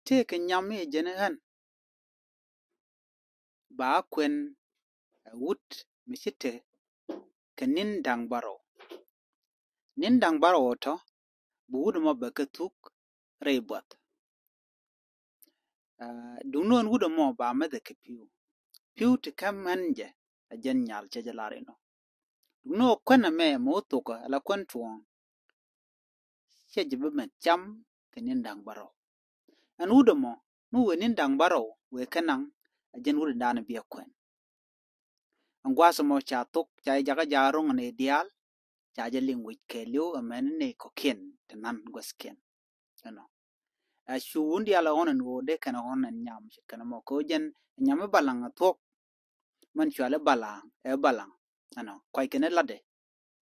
te ke nyam e jene han ba kwen wut michite ke nin dang baro. Nin dang baro to bu wud mo ba ke tuk rei bot. Dung non wud mo ba me de ke piu. Piu te kam hanje a jen nyal che jalare no. Dung no kwen me mo tuka ala kwen tuong. Che jibe me cham ke nin dang baro. An wud mo nu we nin dang baro we kenang a jen wud dana biya kwen. Ang gwasa mo cha tuk cha jaga jarong ne dial cha jaling wich ke liu amen ne kokien tenan gwasken. Ano. Shu wundi ala onan wo de kana onan nyam shit kana mo ko jen nyam balang tok man chwale balang e balang. Ano. Kwai kene lade.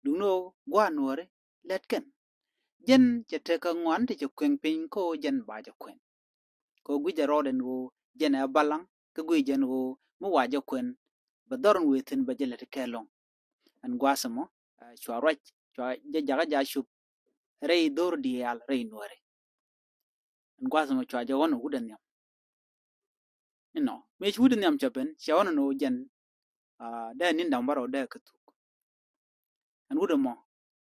Duno gwa nuore letken. Jen che teka ngwan te che kweng ping ko jen ba ja kwen. Ko gwija roden wo jen e balang ke gwijen wo mu waja kwen ba dorn wetin ba jelete kelong. An gwasa mo chwa rach chwa jaga ja shup rei dor dial rei nuore. An gwasa mo chwa ja wono wudan nyam. No. Mech wudan nyam chapen cha wono no jen da nin dang baro da katuk. An wudan mo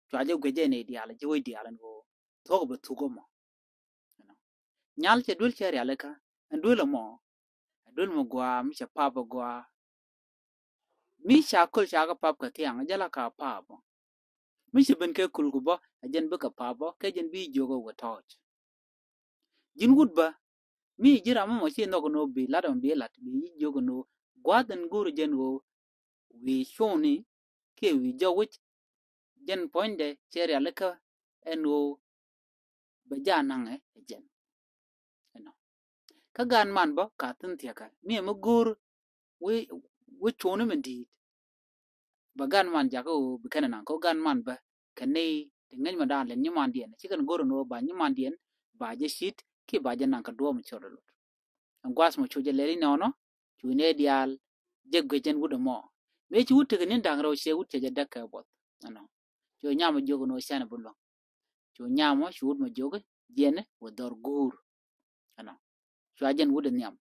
chwa ja gweje ne dial je we dial no tok ba tugo mo. Nyal che dul che realeka an dul mo gwa mi cha papa gwa mi cha kul cha ga pap ka tiang jala ka papa. Mi cha ben ke kul go ba ajen ba ka papa ke jen bi jogo go touch. Jin wud ba mi jira mo chi no no bi ladon bi lat bi jogo no gwaden guru jen wo wi shoni ke wi jawich jen poinde cheri alaka eno ba janang jen no ka gan man ba ka tin tiaka mi mo gur we choni mendi ba gan man jago bi kana ko gan man ba kane tengen ma dan len nyaman dien chi kan guru no ba nyaman dien ba je shit ki ba janan ka do mo choro an gwas mo chuje leri no chune dial jegge jen wudo mo me chi wutte nin dang ro she wutte je dakka bot ano cho nyama jogo no shana bullo cho nyama shud mo jogo jene wo dor gur ano cho ajen wudo nyam